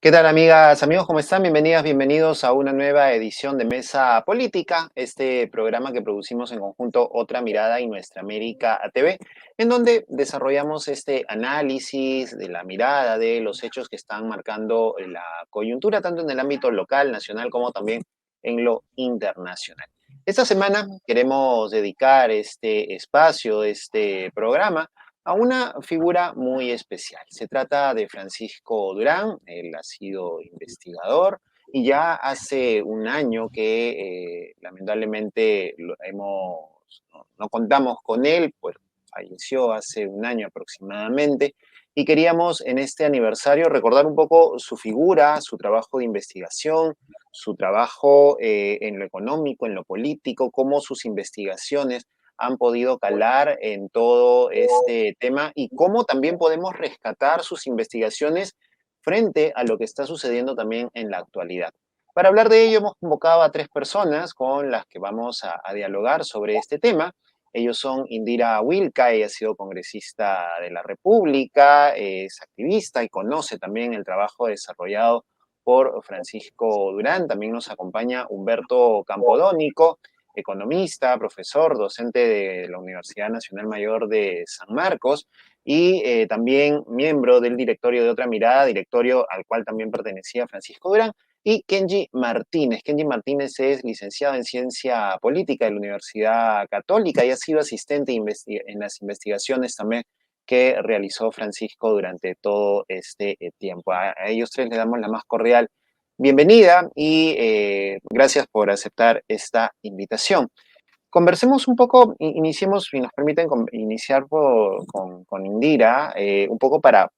¿Qué tal, amigas, amigos? ¿Cómo están? Bienvenidas, bienvenidos a una nueva edición de Mesa Política, este programa que producimos en conjunto Otra Mirada y Nuestra América ATV, en donde desarrollamos este análisis de la mirada de los hechos que están marcando la coyuntura, tanto en el ámbito local, nacional, como también en lo internacional. Esta semana queremos dedicar este espacio, este programa, a una figura muy especial. Se trata de Francisco Durán. Él ha sido investigador y ya hace un año que lamentablemente no contamos con él, pues falleció hace un año aproximadamente, y queríamos en este aniversario recordar un poco su figura, su trabajo de investigación, su trabajo en lo económico, en lo político, cómo sus investigaciones han podido calar en todo este tema y cómo también podemos rescatar sus investigaciones frente a lo que está sucediendo también en la actualidad. Para hablar de ello hemos convocado a tres personas con las que vamos a dialogar sobre este tema. Ellos son Indira Wilca. Ella ha sido congresista de la República, es activista y conoce también el trabajo desarrollado por Francisco Durán. También nos acompaña Humberto Campodónico, economista, profesor, docente de la Universidad Nacional Mayor de San Marcos y también miembro del directorio de Otra Mirada, directorio al cual también pertenecía Francisco Durán, y Kenji Martínez. Kenji Martínez es licenciado en Ciencia Política de la Universidad Católica y ha sido asistente en las investigaciones también que realizó Francisco durante todo este tiempo. A ellos tres les damos la más cordial bienvenida y gracias por aceptar esta invitación. Conversemos un poco, iniciemos, si nos permiten iniciar con Indira, un poco para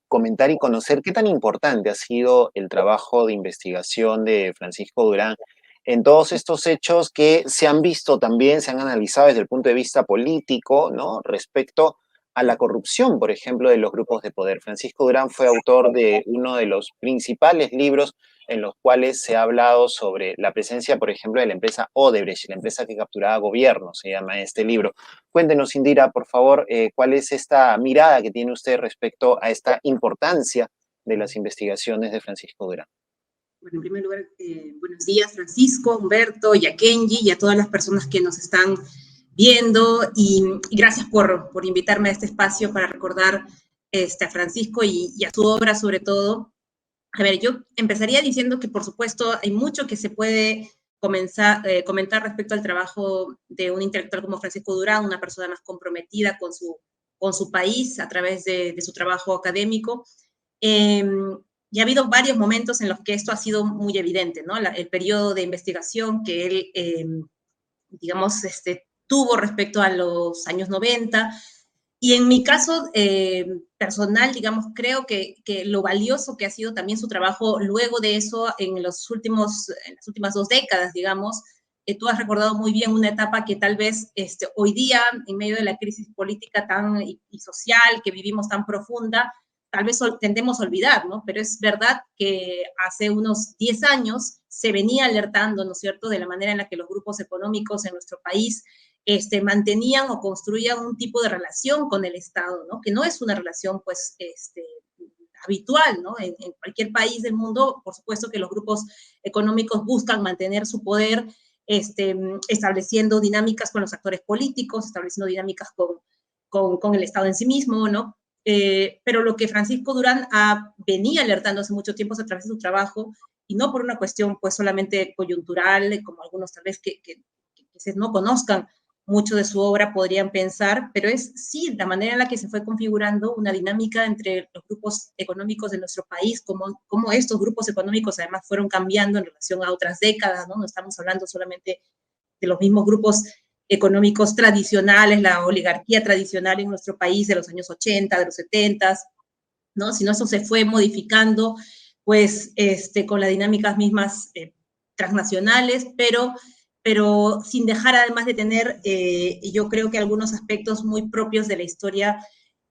comentar y conocer qué tan importante ha sido el trabajo de investigación de Francisco Durán en todos estos hechos que se han visto también, se han analizado desde el punto de vista político, ¿no? Respecto a la corrupción, por ejemplo, de los grupos de poder. Francisco Durán fue autor de uno de los principales libros en los cuales se ha hablado sobre la presencia, por ejemplo, de la empresa Odebrecht, la empresa que capturaba gobiernos, se llama este libro. Cuéntenos, Indira, por favor, cuál es esta mirada que tiene usted respecto a esta importancia de las investigaciones de Francisco Durán. Bueno, en primer lugar, buenos días, Francisco, Humberto, y a Kenji, y a todas las personas que nos están viendo, y gracias por invitarme a este espacio para recordar a Francisco y a su obra sobre todo. A ver, yo empezaría diciendo que, por supuesto, hay mucho que se puede comentar respecto al trabajo de un intelectual como Francisco Durán, una persona más comprometida con su país a través de su trabajo académico. Y ha habido varios momentos en los que esto ha sido muy evidente, ¿no? El periodo de investigación que él, digamos, tuvo respecto a los años 90. Y en mi caso personal, digamos, creo que lo valioso que ha sido también su trabajo luego de eso en las últimas 2 décadas, digamos. Tú has recordado muy bien una etapa que tal vez hoy día, en medio de la crisis política y social que vivimos tan profunda, tal vez tendemos a olvidar, ¿no? Pero es verdad que hace unos 10 años se venía alertando, ¿no es cierto?, de la manera en la que los grupos económicos en nuestro país mantenían o construían un tipo de relación con el Estado, ¿no? Que no es una relación, pues, habitual, ¿no? En cualquier país del mundo, por supuesto que los grupos económicos buscan mantener su poder, estableciendo dinámicas con los actores políticos, estableciendo dinámicas con el Estado en sí mismo, ¿no? Pero lo que Francisco Durán venía alertando hace mucho tiempo es a través de su trabajo, y no por una cuestión, pues, solamente coyuntural, como algunos tal vez que no conozcan mucho de su obra podrían pensar, pero es sí la manera en la que se fue configurando una dinámica entre los grupos económicos de nuestro país, cómo estos grupos económicos además fueron cambiando en relación a otras décadas, ¿no? No estamos hablando solamente de los mismos grupos económicos tradicionales, la oligarquía tradicional en nuestro país de los años 80, de los 70, ¿no? Sino eso se fue modificando, pues, con las dinámicas mismas transnacionales, pero sin dejar además de tener, yo creo que algunos aspectos muy propios de la historia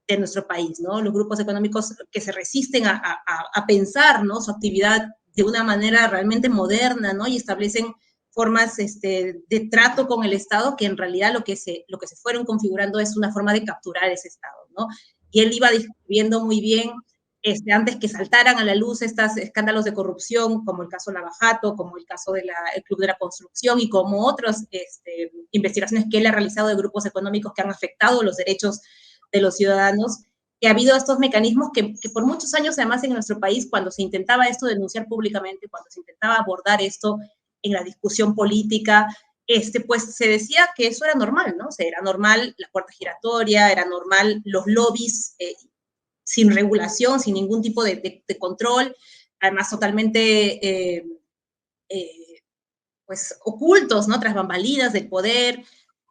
de nuestro país, ¿no? Los grupos económicos que se resisten a pensar, ¿no?, su actividad de una manera realmente moderna, ¿no? Y establecen formas de trato con el Estado que en realidad lo que se fueron configurando es una forma de capturar ese Estado, ¿no? Y él iba describiendo muy bien antes que saltaran a la luz estos escándalos de corrupción, como el caso Lava Jato, como el caso del Club de la Construcción y como otras investigaciones que él ha realizado de grupos económicos que han afectado los derechos de los ciudadanos, que ha habido estos mecanismos que por muchos años, además, en nuestro país, cuando se intentaba esto denunciar públicamente, cuando se intentaba abordar esto en la discusión política, pues se decía que eso era normal, ¿no? O sea, era normal la puerta giratoria, era normal los lobbies sin regulación, sin ningún tipo de control, además totalmente pues ocultos, ¿no? Tras bambalinas del poder.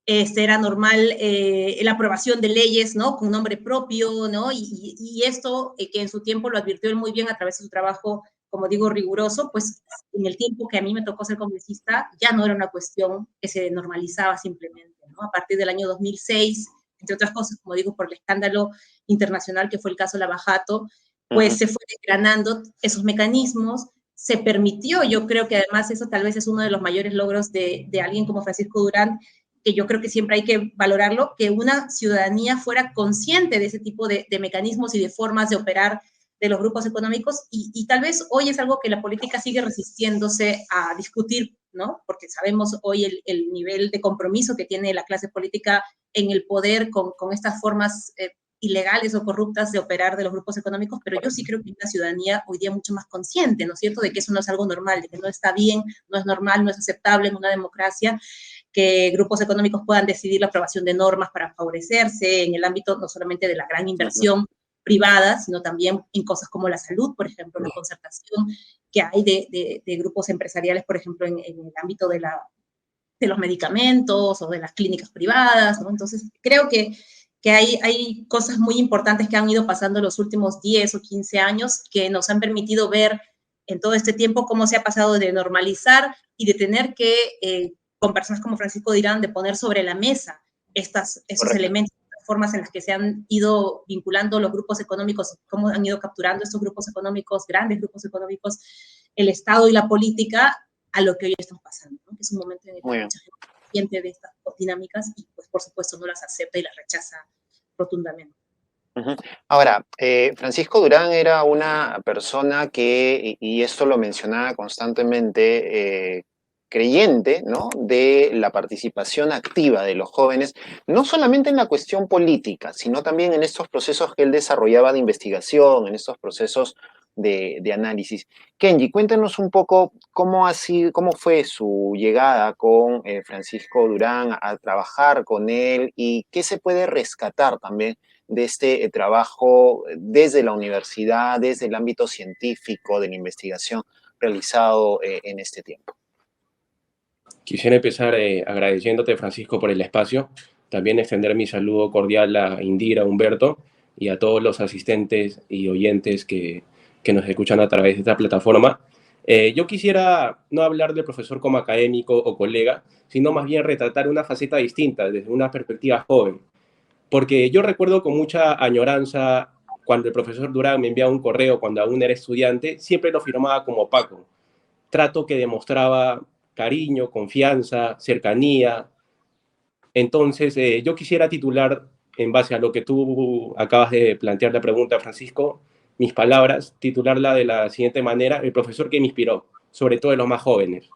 Era normal la aprobación de leyes, ¿no? Con nombre propio, ¿no? Y esto, que en su tiempo lo advirtió él muy bien a través de su trabajo, como digo, riguroso, pues en el tiempo que a mí me tocó ser congresista, ya no era una cuestión que se normalizaba simplemente, ¿no? A partir del año 2006, entre otras cosas, como digo, por el escándalo internacional que fue el caso Lava Jato, pues se fue desgranando esos mecanismos, se permitió, yo creo que además eso tal vez es uno de los mayores logros de alguien como Francisco Durán, que yo creo que siempre hay que valorarlo, que una ciudadanía fuera consciente de ese tipo de mecanismos y de formas de operar de los grupos económicos, y tal vez hoy es algo que la política sigue resistiéndose a discutir, ¿no? Porque sabemos hoy el nivel de compromiso que tiene la clase política en el poder con estas formas ilegales o corruptas de operar de los grupos económicos, pero yo sí creo que hay una ciudadanía hoy día mucho más consciente, ¿no es cierto?, de que eso no es algo normal, de que no está bien, no es normal, no es aceptable en una democracia, que grupos económicos puedan decidir la aprobación de normas para favorecerse en el ámbito no solamente de la gran inversión privada, sino también en cosas como la salud, por ejemplo, la concertación que hay de grupos empresariales, por ejemplo, en el ámbito de los medicamentos o de las clínicas privadas, ¿no? Entonces, creo que hay cosas muy importantes que han ido pasando en los últimos 10 o 15 años que nos han permitido ver en todo este tiempo cómo se ha pasado de normalizar y de tener que, con personas como Francisco Durán, de poner sobre la mesa estos elementos, las formas en las que se han ido vinculando los grupos económicos, cómo han ido capturando estos grupos económicos, grandes grupos económicos, el Estado y la política, a lo que hoy estamos pasando, ¿no? Que es un momento en el que mucha gente siente de estas dinámicas y, pues, por supuesto, no las acepta y las rechaza rotundamente. Ahora, Francisco Durán era una persona que, y esto lo mencionaba constantemente, creyente, ¿no?, de la participación activa de los jóvenes, no solamente en la cuestión política, sino también en estos procesos que él desarrollaba de investigación, en estos procesos de análisis. Kenji, cuéntanos un poco cómo fue su llegada con Francisco Durán a trabajar con él y qué se puede rescatar también de este trabajo desde la universidad, desde el ámbito científico, de la investigación realizado en este tiempo. Quisiera empezar agradeciéndote, Francisco, por el espacio. También extender mi saludo cordial a Indira, Humberto y a todos los asistentes y oyentes que nos escuchan a través de esta plataforma. Yo quisiera no hablar del profesor como académico o colega, sino más bien retratar una faceta distinta desde una perspectiva joven. Porque yo recuerdo con mucha añoranza cuando el profesor Durán me enviaba un correo cuando aún era estudiante, siempre lo firmaba como Paco. Trato que demostraba cariño, confianza, cercanía. Entonces, yo quisiera titular, en base a lo que tú acabas de plantear la pregunta, Francisco, mis palabras, titularla de la siguiente manera: el profesor que me inspiró, sobre todo de los más jóvenes.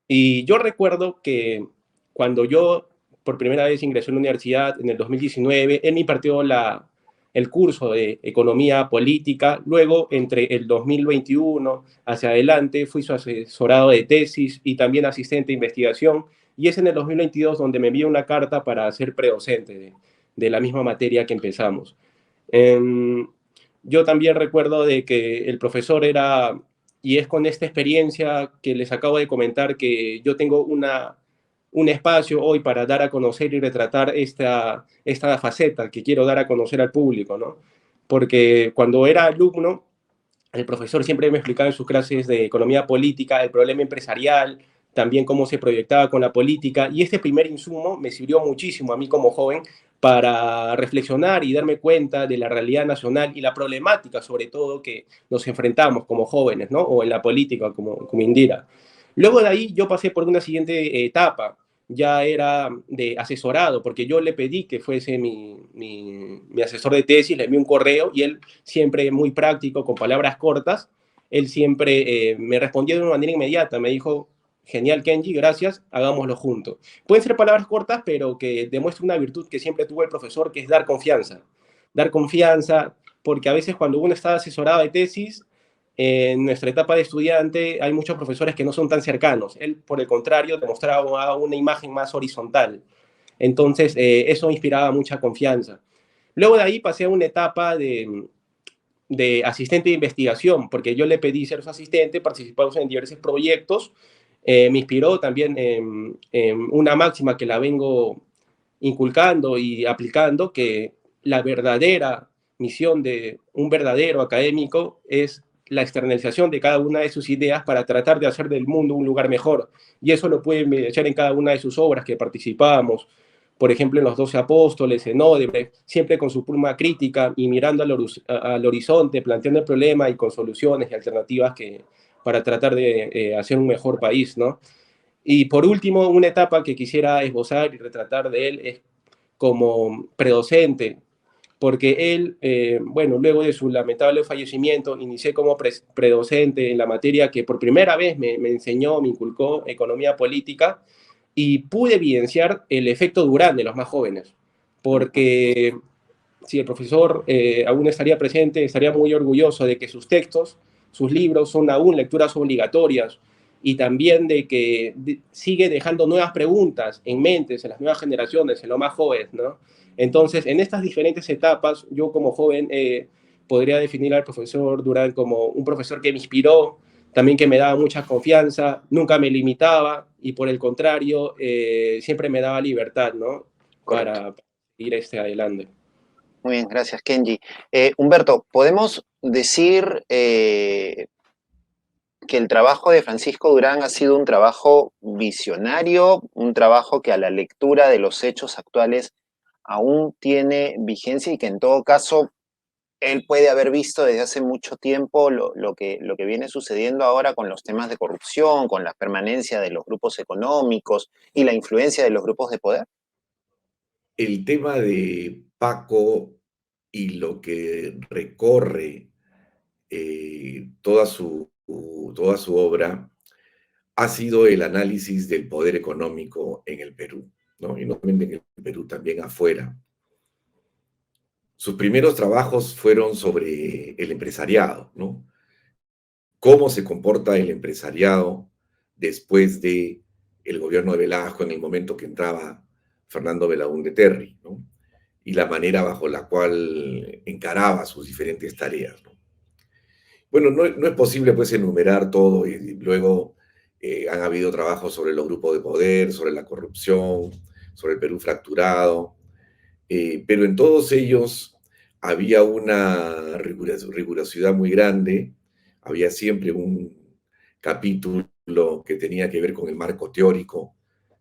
Y yo recuerdo que cuando yo por primera vez ingresé a la universidad en el 2019, él me impartió el curso de Economía Política. Luego, entre el 2021 hacia adelante, fui su asesorado de tesis y también asistente de investigación. Y es en el 2022 donde me envió una carta para ser predocente de la misma materia que empezamos. Yo también recuerdo de que el profesor era, y es con esta experiencia que les acabo de comentar, que yo tengo un espacio hoy para dar a conocer y retratar esta faceta que quiero dar a conocer al público, ¿no? Porque cuando era alumno, el profesor siempre me explicaba en sus clases de economía política el problema empresarial, también cómo se proyectaba con la política, y este primer insumo me sirvió muchísimo a mí como joven para reflexionar y darme cuenta de la realidad nacional y la problemática, sobre todo, que nos enfrentamos como jóvenes, ¿no? O en la política, como Indira. Luego de ahí yo pasé por una siguiente etapa. ya era de asesorado, porque yo le pedí que fuese mi asesor de tesis, le envié un correo y él siempre muy práctico, con palabras cortas, él siempre me respondió de una manera inmediata, me dijo, genial Kenji, gracias, hagámoslo juntos. Pueden ser palabras cortas, pero que demuestran una virtud que siempre tuvo el profesor, que es dar confianza, porque a veces cuando uno está asesorado de tesis, en nuestra etapa de estudiante hay muchos profesores que no son tan cercanos. Él, por el contrario, demostraba una imagen más horizontal. Entonces, eso inspiraba mucha confianza. Luego de ahí pasé a una etapa de asistente de investigación, porque yo le pedí ser su asistente, participamos en diversos proyectos. Me inspiró también en una máxima que la vengo inculcando y aplicando, que la verdadera misión de un verdadero académico es la externalización de cada una de sus ideas para tratar de hacer del mundo un lugar mejor. Y eso lo pueden echar en cada una de sus obras que participamos, por ejemplo, en los 12 Apóstoles, en Odebrecht, siempre con su pluma crítica y mirando al horizonte, planteando el problema y con soluciones y alternativas para tratar de hacer un mejor país, ¿no? Y por último, una etapa que quisiera esbozar y retratar de él es como predocente, porque él, bueno, luego de su lamentable fallecimiento, inicié como predocente en la materia que por primera vez me enseñó, me inculcó economía política, y pude evidenciar el efecto Durán de los más jóvenes, porque si el profesor aún estaría presente, estaría muy orgulloso de que sus textos, sus libros son aún lecturas obligatorias, y también de que sigue dejando nuevas preguntas en mentes, en las nuevas generaciones, en los más jóvenes, ¿no? Entonces, en estas diferentes etapas, yo como joven podría definir al profesor Durán como un profesor que me inspiró, también que me daba mucha confianza, nunca me limitaba y por el contrario, siempre me daba libertad, ¿no? Correcto. Para ir adelante. Muy bien, gracias, Kenji. Humberto, ¿podemos decir que el trabajo de Francisco Durán ha sido un trabajo visionario, un trabajo que a la lectura de los hechos actuales aún tiene vigencia y que en todo caso él puede haber visto desde hace mucho tiempo lo que viene sucediendo ahora con los temas de corrupción, con la permanencia de los grupos económicos y la influencia de los grupos de poder? El tema de Paco y lo que recorre toda su obra ha sido el análisis del poder económico en el Perú, ¿no? Y no solamente en el Perú, también afuera. Sus primeros trabajos fueron sobre el empresariado, ¿no? Cómo se comporta el empresariado después de el gobierno de Velasco, en el momento que entraba Fernando Belaúnde Terry, ¿no? Y la manera bajo la cual encaraba sus diferentes tareas, ¿no? Bueno, no es posible pues enumerar todo y luego han habido trabajos sobre los grupos de poder, sobre la corrupción, sobre el Perú fracturado, pero en todos ellos había una rigurosidad muy grande, había siempre un capítulo que tenía que ver con el marco teórico,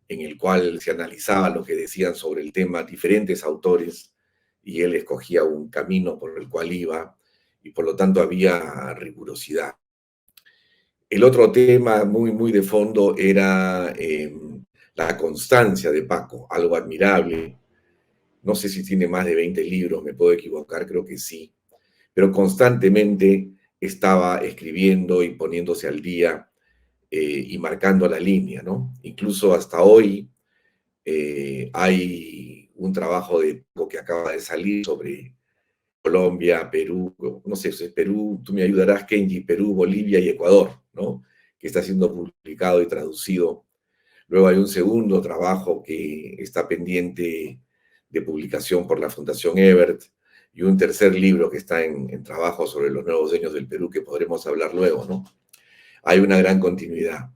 en el cual se analizaba lo que decían sobre el tema diferentes autores, y él escogía un camino por el cual iba, y por lo tanto había rigurosidad. El otro tema muy de fondo era la constancia de Paco, algo admirable. No sé si tiene más de 20 libros, me puedo equivocar, creo que sí, pero constantemente estaba escribiendo y poniéndose al día y marcando la línea, ¿no? Incluso hasta hoy hay un trabajo de Paco que acaba de salir sobre Colombia, Perú, no sé, Perú, tú me ayudarás, Kenji, Perú, Bolivia y Ecuador, ¿no? Que está siendo publicado y traducido. Luego hay un segundo trabajo que está pendiente de publicación por la Fundación Ebert y un tercer libro que está en trabajo sobre los nuevos dueños del Perú que podremos hablar luego, ¿no? Hay una gran continuidad.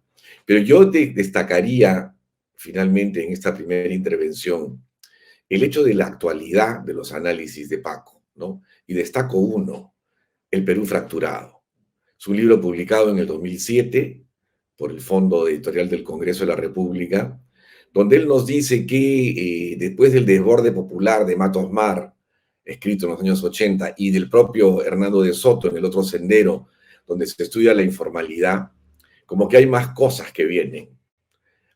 Pero yo destacaría finalmente en esta primera intervención el hecho de la actualidad de los análisis de Paco, ¿no? Y destaco uno, El Perú fracturado. Es un libro publicado en el 2007 por el Fondo Editorial del Congreso de la República, donde él nos dice que después del desborde popular de Matos Mar, escrito en los años 80, y del propio Hernando de Soto en El otro sendero, donde se estudia la informalidad, como que hay más cosas que vienen.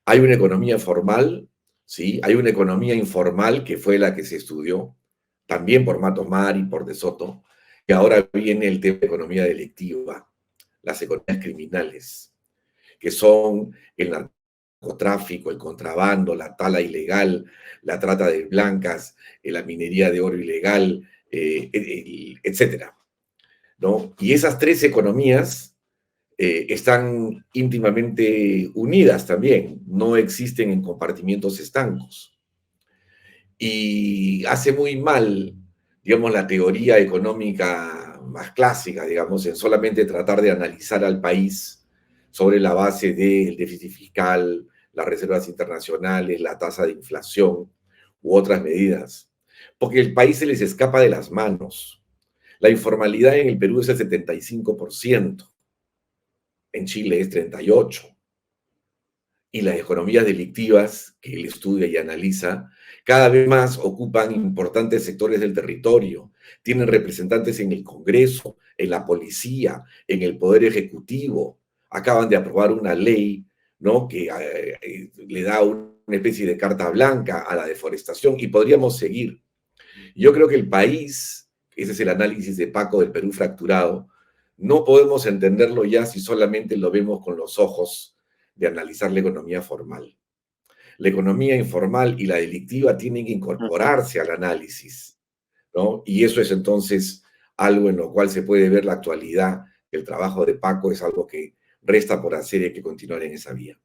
Hay una economía formal, ¿sí? Hay una economía informal, que fue la que se estudió también por Matos Mar y por De Soto, y ahora viene el tema de economía delictiva, las economías criminales, que son el narcotráfico, el contrabando, la tala ilegal, la trata de blancas, la minería de oro ilegal, etcétera, ¿no? Y esas tres economías están íntimamente unidas también, no existen en compartimientos estancos. Y hace muy mal, digamos, la teoría económica más clásica, digamos, en solamente tratar de analizar al país sobre la base del déficit fiscal, las reservas internacionales, la tasa de inflación u otras medidas, porque el país se les escapa de las manos. La informalidad en el Perú es el 75%, en Chile es 38%. Y las economías delictivas que él estudia y analiza, cada vez más ocupan importantes sectores del territorio, tienen representantes en el Congreso, en la policía, en el Poder Ejecutivo. Acaban de aprobar una ley, ¿no?, que le da una especie de carta blanca a la deforestación, y podríamos seguir. Yo creo que el país, ese es el análisis de Paco del Perú fracturado, no podemos entenderlo ya si solamente lo vemos con los ojos de analizar la economía formal. La economía informal y la delictiva tienen que incorporarse al análisis, ¿no? Y eso es entonces algo en lo cual se puede ver la actualidad. El trabajo de Paco es algo que resta por hacer y hay que continuar en esa vía.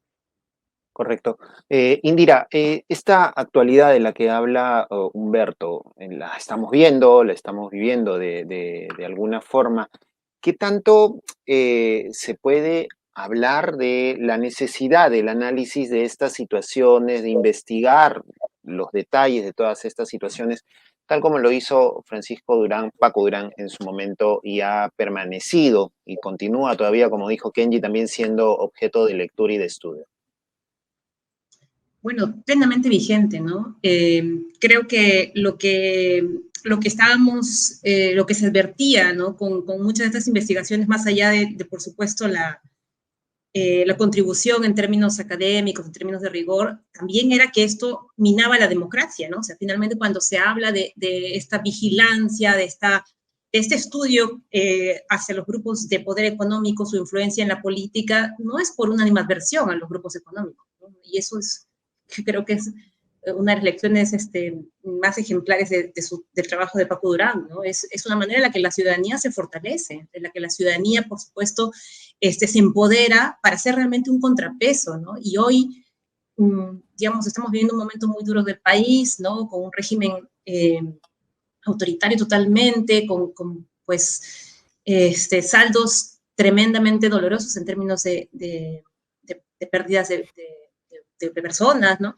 Correcto. Indira, esta actualidad de la que habla Humberto, la estamos viendo, la estamos viviendo de alguna forma. ¿Qué tanto se puede hablar de la necesidad del análisis de estas situaciones, de investigar los detalles de todas estas situaciones, tal como lo hizo Francisco Durán, Paco Durán en su momento, y ha permanecido y continúa todavía, como dijo Kenji, también siendo objeto de lectura y de estudio? Bueno, plenamente vigente, ¿no? Creo que lo que estábamos, lo que se advertía, ¿no? Con muchas de estas investigaciones, más allá de por supuesto, la contribución en términos académicos, en términos de rigor, también era que esto minaba la democracia, ¿no? O sea, finalmente cuando se habla de esta vigilancia, de este estudio hacia los grupos de poder económico, su influencia en la política, no es por una animadversión a los grupos económicos, ¿no? Y eso es, creo que es una de las lecciones más ejemplares del trabajo de Paco Durán, ¿no? Es una manera en la que la ciudadanía se fortalece, en la que la ciudadanía, por supuesto, se empodera para ser realmente un contrapeso, ¿no? Y hoy, digamos, estamos viviendo un momento muy duro del país, ¿no? Con un régimen autoritario totalmente, con pues, saldos tremendamente dolorosos en términos de pérdidas de personas, ¿no?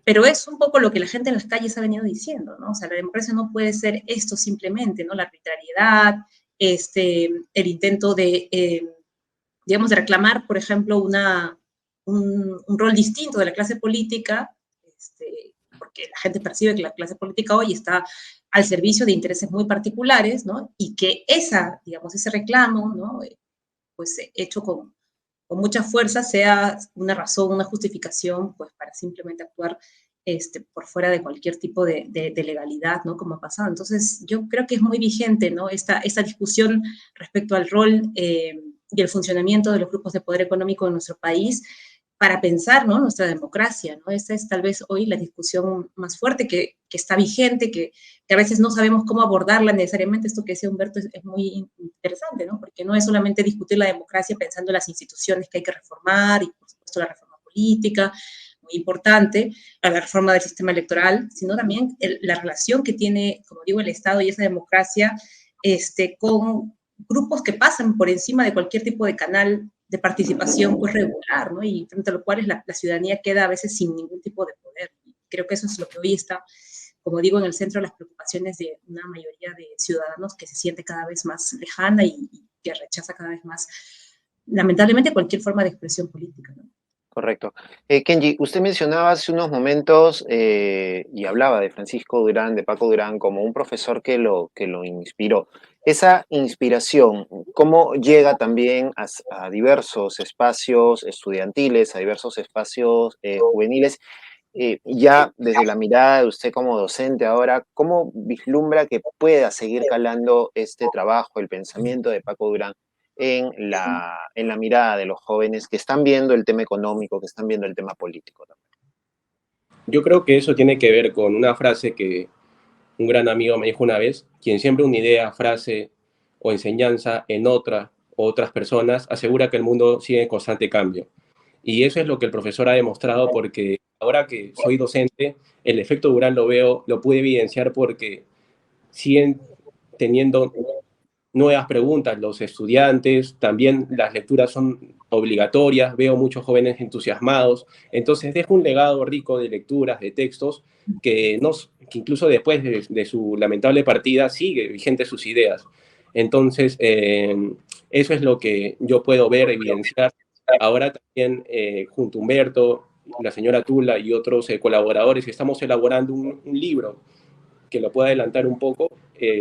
Pero es un poco lo que la gente en las calles ha venido diciendo, ¿no? O sea, la democracia no puede ser esto simplemente, ¿no? La arbitrariedad, el intento digamos, de reclamar, por ejemplo, un rol distinto de la clase política, porque la gente percibe que la clase política hoy está al servicio de intereses muy particulares, ¿no? Y que digamos, ese reclamo, ¿no? Pues hecho con mucha fuerza sea una razón, una justificación, pues para simplemente actuar por fuera de cualquier tipo de legalidad, ¿no? Como ha pasado. Entonces, yo creo que es muy vigente, ¿no? Esta discusión respecto al rol y el funcionamiento de los grupos de poder económico en nuestro país para pensar, ¿no?, nuestra democracia, ¿no? Esa es tal vez hoy la discusión más fuerte que está vigente, que a veces no sabemos cómo abordarla necesariamente. Esto que decía Humberto es muy interesante, ¿no? Porque no es solamente discutir la democracia pensando en las instituciones que hay que reformar y, por supuesto, la reforma política, muy importante, a la reforma del sistema electoral, sino también la relación que tiene, como digo, el Estado y esa democracia con grupos que pasan por encima de cualquier tipo de canal de participación pues regular, ¿no? Y frente a lo cual la ciudadanía queda a veces sin ningún tipo de poder. Y creo que eso es lo que hoy está, como digo, en el centro de las preocupaciones de una mayoría de ciudadanos que se siente cada vez más lejana y que rechaza cada vez más, lamentablemente, cualquier forma de expresión política, ¿no? Correcto. Kenji, usted mencionaba hace unos momentos y hablaba de Francisco Durán, de Paco Durán, como un profesor que lo inspiró. esa inspiración, ¿cómo llega también a diversos espacios estudiantiles, a diversos espacios juveniles? Ya desde la mirada de usted como docente ahora, ¿cómo vislumbra que pueda seguir calando este trabajo, el pensamiento de Paco Durán en la mirada de los jóvenes que están viendo el tema económico, que están viendo el tema político también? Yo creo que eso tiene que ver con una frase que un gran amigo me dijo una vez: quien siembra una idea, frase o enseñanza en otra o otras personas, asegura que el mundo sigue en constante cambio. Y eso es lo que el profesor ha demostrado, porque ahora que soy docente, el efecto Durán lo veo, lo pude evidenciar porque siguen teniendo nuevas preguntas los estudiantes, también las lecturas son obligatorias, veo muchos jóvenes entusiasmados, entonces dejo un legado rico de lecturas, de textos, que incluso después de su lamentable partida sigue vigente sus ideas. Entonces, eso es lo que yo puedo ver, evidenciar. Ahora también, junto a Humberto, la señora Tula y otros colaboradores, estamos elaborando un libro que lo puedo adelantar un poco,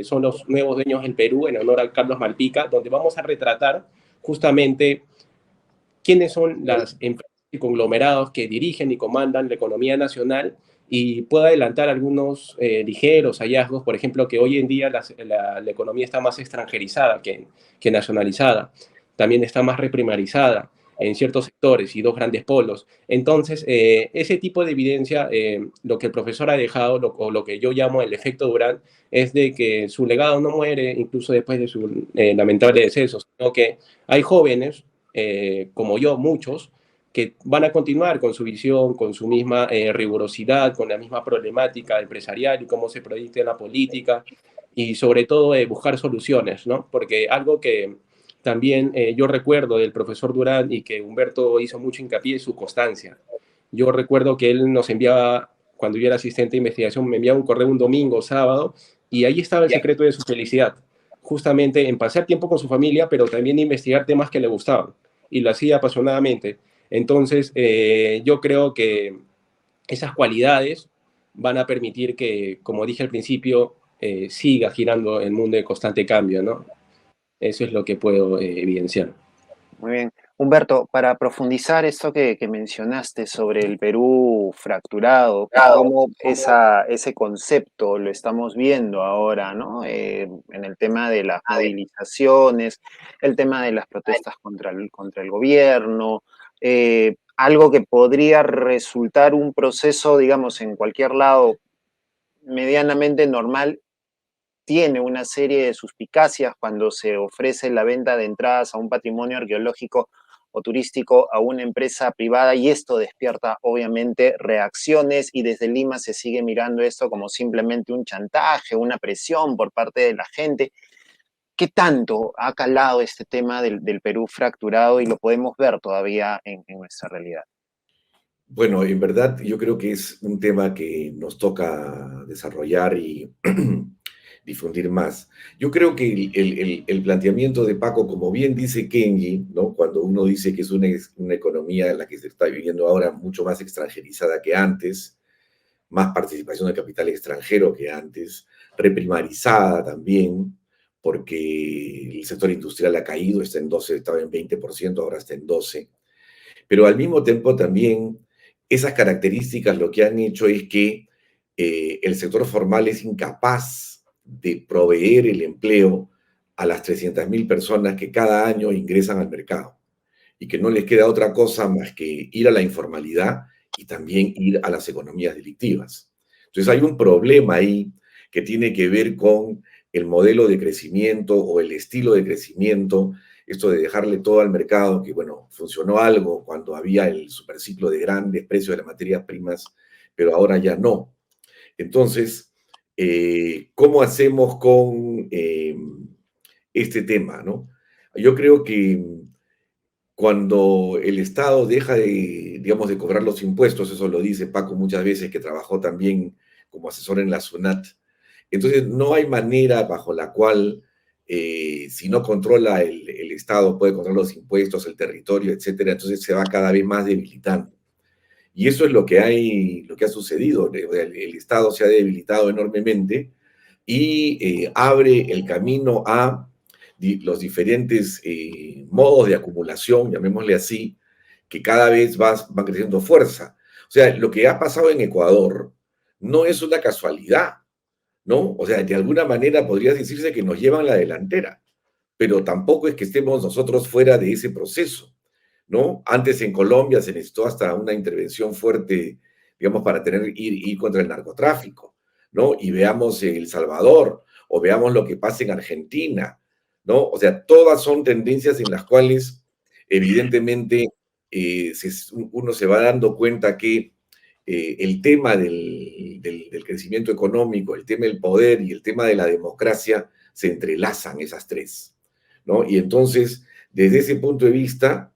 son los nuevos dueños del Perú, en honor a Carlos Malpica, donde vamos a retratar justamente quiénes son las empresas y conglomerados que dirigen y comandan la economía nacional, y puedo adelantar algunos ligeros hallazgos, por ejemplo, que hoy en día la economía está más extranjerizada que nacionalizada, también está más reprimarizada en ciertos sectores y dos grandes polos. Entonces, ese tipo de evidencia, lo que el profesor ha dejado, o lo que yo llamo el efecto Durán, es de que su legado no muere incluso después de su lamentable deceso, sino que hay jóvenes, como yo, muchos, que van a continuar con su visión, con su misma rigurosidad, con la misma problemática empresarial y cómo se proyecta en la política, y sobre todo buscar soluciones, ¿no? Porque algo que también yo recuerdo del profesor Durán y que Humberto hizo mucho hincapié es su constancia. Yo recuerdo que él nos enviaba, cuando yo era asistente de investigación, me enviaba un correo un domingo, sábado, y ahí estaba el secreto de su felicidad, justamente en pasar tiempo con su familia, pero también investigar temas que le gustaban, y lo hacía apasionadamente. Entonces, yo creo que esas cualidades van a permitir que, como dije al principio, siga girando el mundo de constante cambio, ¿no? Eso es lo que puedo evidenciar. Muy bien. Humberto, para profundizar esto que mencionaste sobre el Perú fracturado, cómo ese concepto lo estamos viendo ahora, ¿no? En el tema de las movilizaciones, el tema de las protestas contra el gobierno, algo que podría resultar un proceso, digamos, en cualquier lado medianamente normal, tiene una serie de suspicacias cuando se ofrece la venta de entradas a un patrimonio arqueológico o turístico a una empresa privada, y esto despierta obviamente reacciones, y desde Lima se sigue mirando esto como simplemente un chantaje, una presión por parte de la gente. ¿Qué tanto ha calado este tema del Perú fracturado y lo podemos ver todavía en nuestra realidad? Bueno, en verdad yo creo que es un tema que nos toca desarrollar y difundir más. Yo creo que el planteamiento de Paco, como bien dice Kenji, ¿no? Cuando uno dice que es una economía en la que se está viviendo ahora mucho más extranjerizada que antes, más participación de capital extranjero que antes, reprimarizada también, porque el sector industrial ha caído, está en 12, estaba en 20%, ahora está en 12%. Pero al mismo tiempo también esas características lo que han hecho es que el sector formal es incapaz de proveer el empleo a las 300.000 personas que cada año ingresan al mercado y que no les queda otra cosa más que ir a la informalidad y también ir a las economías delictivas. Entonces hay un problema ahí que tiene que ver con el modelo de crecimiento o el estilo de crecimiento, esto de dejarle todo al mercado, que bueno, funcionó algo cuando había el superciclo de grandes precios de las materias primas, pero ahora ya no. Entonces, ¿cómo hacemos con este tema, no? Yo creo que cuando el Estado deja de, digamos, de cobrar los impuestos, eso lo dice Paco muchas veces, que trabajó también como asesor en la SUNAT, entonces no hay manera bajo la cual, si no controla el Estado, puede controlar los impuestos, el territorio, etcétera, entonces se va cada vez más debilitando. Y eso es lo que ha sucedido. El Estado se ha debilitado enormemente y abre el camino a los diferentes modos de acumulación, llamémosle así, que cada vez van creciendo fuerza. O sea, lo que ha pasado en Ecuador no es una casualidad, ¿no? O sea, de alguna manera podría decirse que nos llevan la delantera, pero tampoco es que estemos nosotros fuera de ese proceso, ¿no? Antes en Colombia se necesitó hasta una intervención fuerte, digamos, para ir contra el narcotráfico, ¿no? Y veamos El Salvador, o veamos lo que pasa en Argentina, ¿no? O sea, todas son tendencias en las cuales, evidentemente, uno se va dando cuenta que el tema del crecimiento económico, el tema del poder y el tema de la democracia se entrelazan esas tres, ¿no? Y entonces, desde ese punto de vista,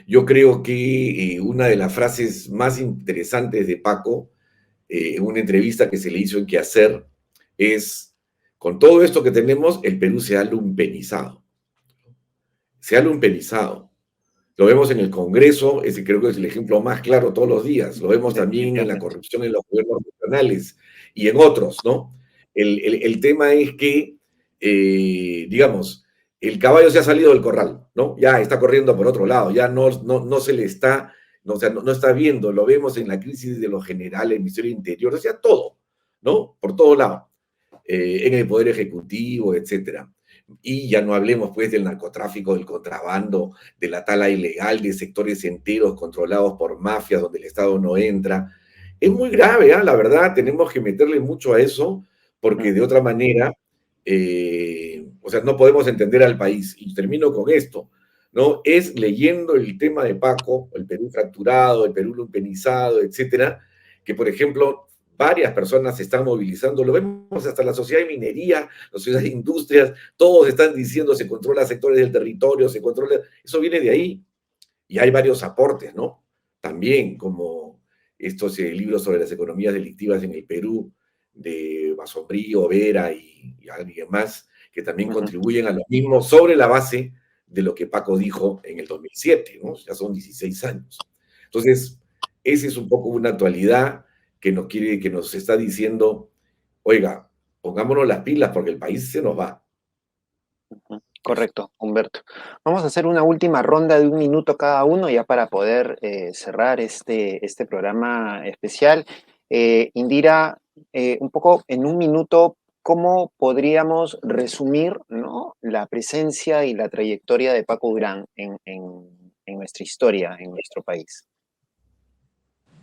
yo creo que una de las frases más interesantes de Paco, en una entrevista que se le hizo en Quehacer, es: con todo esto que tenemos, el Perú se ha lumpenizado. Se ha lumpenizado. Lo vemos en el Congreso, ese creo que es el ejemplo más claro todos los días. Lo vemos también en la corrupción en los gobiernos regionales y en otros, ¿no? El tema es que, digamos, el caballo se ha salido del corral, ¿no? Ya está corriendo por otro lado, ya no se le está, no, o sea, no está viendo, lo vemos en la crisis de los generales, el Ministerio Interior, o sea, todo, ¿no? Por todo lado, en el Poder Ejecutivo, etcétera. Y ya no hablemos, pues, del narcotráfico, del contrabando, de la tala ilegal de sectores enteros controlados por mafias donde el Estado no entra. Es muy grave, ¿eh? La verdad, tenemos que meterle mucho a eso, porque de otra manera, o sea, no podemos entender al país. Y termino con esto, ¿no? Es leyendo el tema de Paco, el Perú fracturado, el Perú lumpenizado, etcétera, que, por ejemplo, varias personas se están movilizando, lo vemos hasta la sociedad de minería, la sociedad de industrias, todos están diciendo se controla sectores del territorio, se controla, eso viene de ahí. Y hay varios aportes, ¿no? También, como estos libros sobre las economías delictivas en el Perú, de Basombrío, Vera y alguien más, que también contribuyen a lo mismo sobre la base de lo que Paco dijo en el 2007, ¿no? Ya son 16 años. Entonces, esa es un poco una actualidad que nos está diciendo, oiga, pongámonos las pilas porque el país se nos va. Correcto, Humberto. Vamos a hacer una última ronda de 1 minuto cada uno ya para poder cerrar este programa especial. Indira, un poco en 1 minuto, ¿cómo podríamos resumir, ¿no?, la presencia y la trayectoria de Paco Durán en nuestra historia, en nuestro país?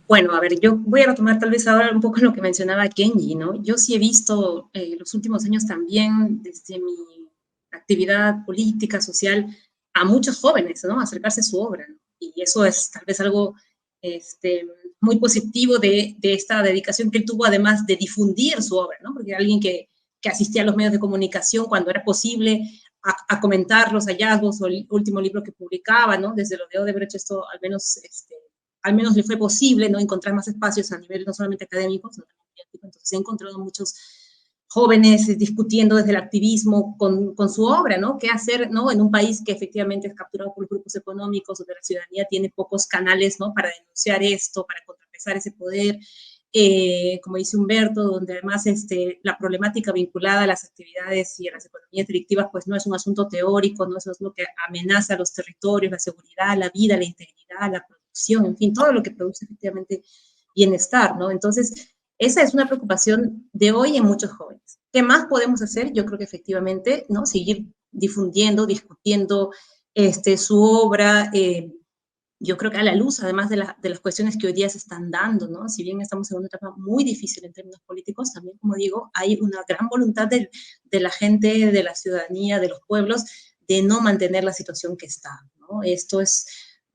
Bueno, a ver, yo voy a retomar tal vez ahora un poco lo que mencionaba Kenji, ¿no? Yo sí he visto los últimos años también, desde mi actividad política, social, a muchos jóvenes, ¿no? Acercarse a su obra, ¿no? Y eso es tal vez algo muy positivo de esta dedicación que él tuvo, además de difundir su obra, ¿no? Porque era alguien que asistía a los medios de comunicación cuando era posible a comentar los hallazgos o el último libro que publicaba, ¿no? Desde lo de Odebrecht, esto al menos le fue posible, ¿no?, encontrar más espacios a nivel no solamente académico, sino también político. Entonces he encontrado muchos jóvenes discutiendo desde el activismo con su obra, ¿no? ¿Qué hacer, ¿no?, en un país que efectivamente es capturado por grupos económicos, donde la ciudadanía tiene pocos canales, ¿no?, para denunciar esto, para contrapesar ese poder, como dice Humberto, donde además la problemática vinculada a las actividades y a las economías delictivas, pues no es un asunto teórico, no eso es lo que amenaza a los territorios, la seguridad, la vida, la integridad, la producción, en fin, todo lo que produce efectivamente bienestar, ¿no? Entonces, esa es una preocupación de hoy en muchos jóvenes. ¿Qué más podemos hacer? Yo creo que efectivamente, ¿no?, seguir difundiendo, discutiendo su obra, yo creo que a la luz, además de las cuestiones que hoy día se están dando, ¿no? Si bien estamos en una etapa muy difícil en términos políticos, también, como digo, hay una gran voluntad de la gente, de la ciudadanía, de los pueblos, de no mantener la situación que está, ¿no? Esto es,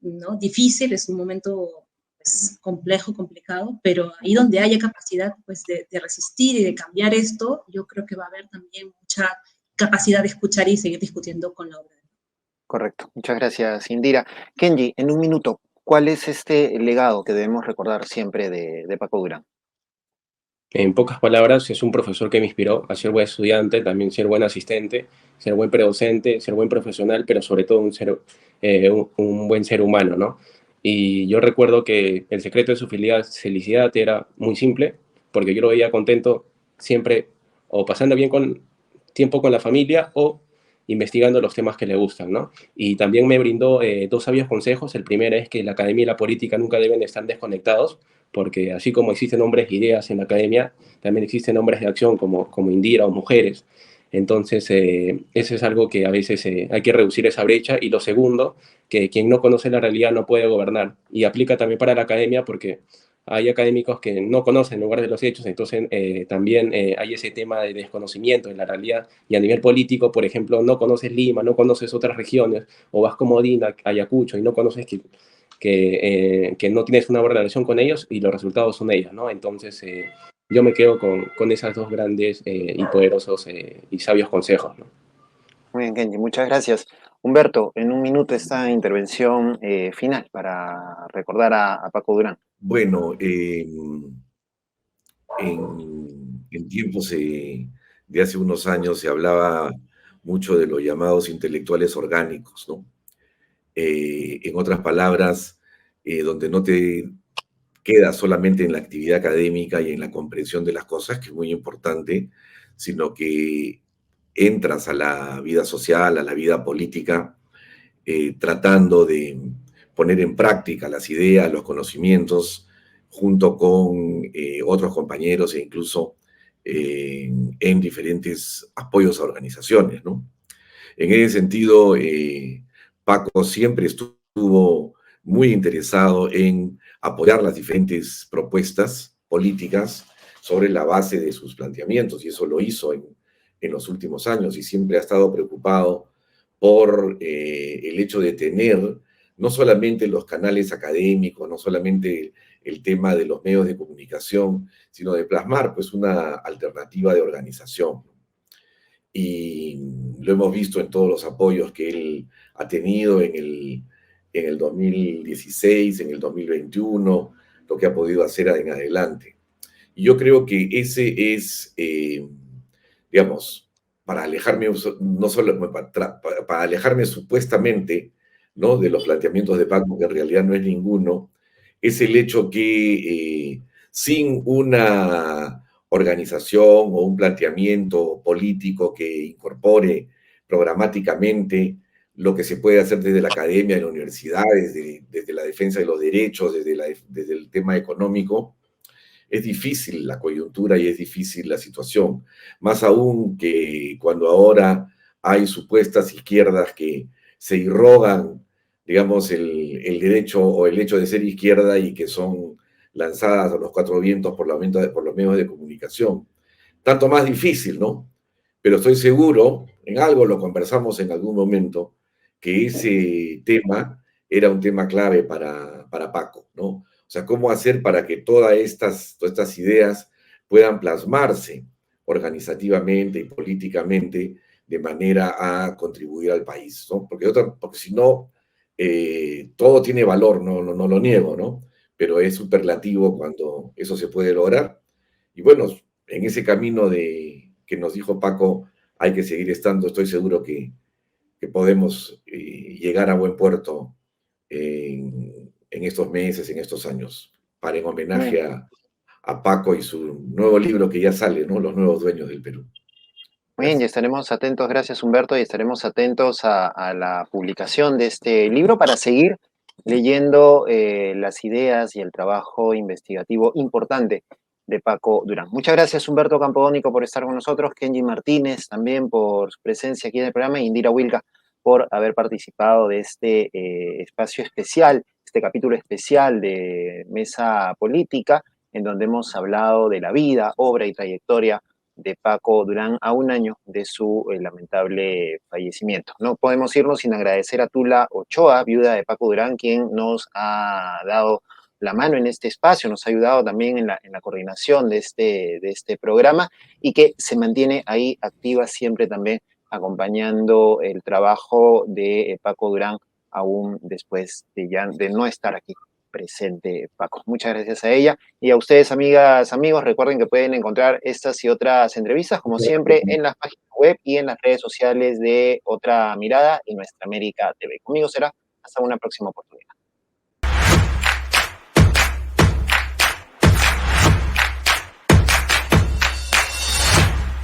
¿no?, difícil, es un momento, pues, complejo, complicado, pero ahí donde haya capacidad, pues, de resistir y de cambiar esto, yo creo que va a haber también mucha capacidad de escuchar y seguir discutiendo con la obra. Correcto, muchas gracias, Indira. Kenji, en 1 minuto, ¿cuál es este legado que debemos recordar siempre de Paco Durán? En pocas palabras, es un profesor que me inspiró a ser buen estudiante, también ser buen asistente, ser buen predocente, ser buen profesional, pero sobre todo un buen ser humano, ¿no? Y yo recuerdo que el secreto de su felicidad era muy simple, porque yo lo veía contento siempre o pasando tiempo con la familia o investigando los temas que le gustan, ¿no? Y también me brindó 2 sabios consejos. El primero es que la academia y la política nunca deben estar desconectados, porque así como existen hombres de ideas en la academia, también existen hombres de acción como Indira o mujeres. Entonces, eso es algo que a veces hay que reducir esa brecha. Y lo segundo, que quien no conoce la realidad no puede gobernar. Y aplica también para la academia, porque hay académicos que no conocen el lugar de los hechos, entonces también hay ese tema de desconocimiento de la realidad. Y a nivel político, por ejemplo, no conoces Lima, no conoces otras regiones, o vas como Dina, Ayacucho, y no conoces que no tienes una buena relación con ellos, y los resultados son ellos, ¿no? Entonces, yo me quedo con esas 2 grandes y poderosos y sabios consejos, ¿no? Muy bien, Kenji, muchas gracias. Humberto, en un minuto esta intervención final para recordar a Paco Durán. Bueno, en tiempos de hace unos años se hablaba mucho de los llamados intelectuales orgánicos, ¿no? En otras palabras, donde no te quedas solamente en la actividad académica y en la comprensión de las cosas, que es muy importante, sino que entras a la vida social, a la vida política, tratando de poner en práctica las ideas, los conocimientos, junto con otros compañeros e incluso en diferentes apoyos a organizaciones, ¿no? En ese sentido, Paco siempre estuvo muy interesado en apoyar las diferentes propuestas políticas sobre la base de sus planteamientos, y eso lo hizo en los últimos años, y siempre ha estado preocupado por el hecho de tener no solamente los canales académicos, no solamente el tema de los medios de comunicación, sino de plasmar pues una alternativa de organización. Y lo hemos visto en todos los apoyos que él ha tenido en el 2016, en el 2021, lo que ha podido hacer en adelante. Y yo creo que ese es, digamos, para alejarme, no solo para alejarme supuestamente, ¿no?, de los planteamientos de Paco, que en realidad no es ninguno, es el hecho que sin una organización o un planteamiento político que incorpore programáticamente lo que se puede hacer desde la academia, en la universidad, desde la defensa de los derechos, desde el tema económico, es difícil la coyuntura y es difícil la situación. Más aún que cuando ahora hay supuestas izquierdas que se irrogan, digamos, el derecho o el hecho de ser izquierda y que son lanzadas a los 4 vientos por los medios de comunicación. Tanto más difícil, ¿no? Pero estoy seguro, en algo lo conversamos en algún momento, que ese tema era un tema clave para Paco, ¿no? O sea, cómo hacer para que todas estas ideas puedan plasmarse organizativamente y políticamente de manera a contribuir al país, ¿no? Porque si no, todo tiene valor, no lo niego, ¿no? Pero es superlativo cuando eso se puede lograr. Y bueno, en ese camino que nos dijo Paco, hay que seguir estando. Estoy seguro que podemos llegar a buen puerto en estos meses, en estos años, para en homenaje a Paco y su nuevo libro que ya sale, ¿no? Los nuevos dueños del Perú. Muy bien, y estaremos atentos, gracias Humberto, y estaremos atentos a la publicación de este libro para seguir leyendo las ideas y el trabajo investigativo importante de Paco Durán. Muchas gracias Humberto Campodónico por estar con nosotros, Kenji Martínez también por su presencia aquí en el programa, y Indira Wilca por haber participado de este espacio especial, este capítulo especial de Mesa Política, en donde hemos hablado de la vida, obra y trayectoria de Paco Durán a un año de su lamentable fallecimiento. No podemos irnos sin agradecer a Tula Ochoa, viuda de Paco Durán, quien nos ha dado la mano en este espacio, nos ha ayudado también en la coordinación de este programa, y que se mantiene ahí activa siempre también acompañando el trabajo de Paco Durán aún después de no estar aquí presente, Paco. Muchas gracias a ella y a ustedes, amigas, amigos. Recuerden que pueden encontrar estas y otras entrevistas, como siempre, en las páginas web y en las redes sociales de Otra Mirada y Nuestra América TV. Conmigo será hasta una próxima oportunidad.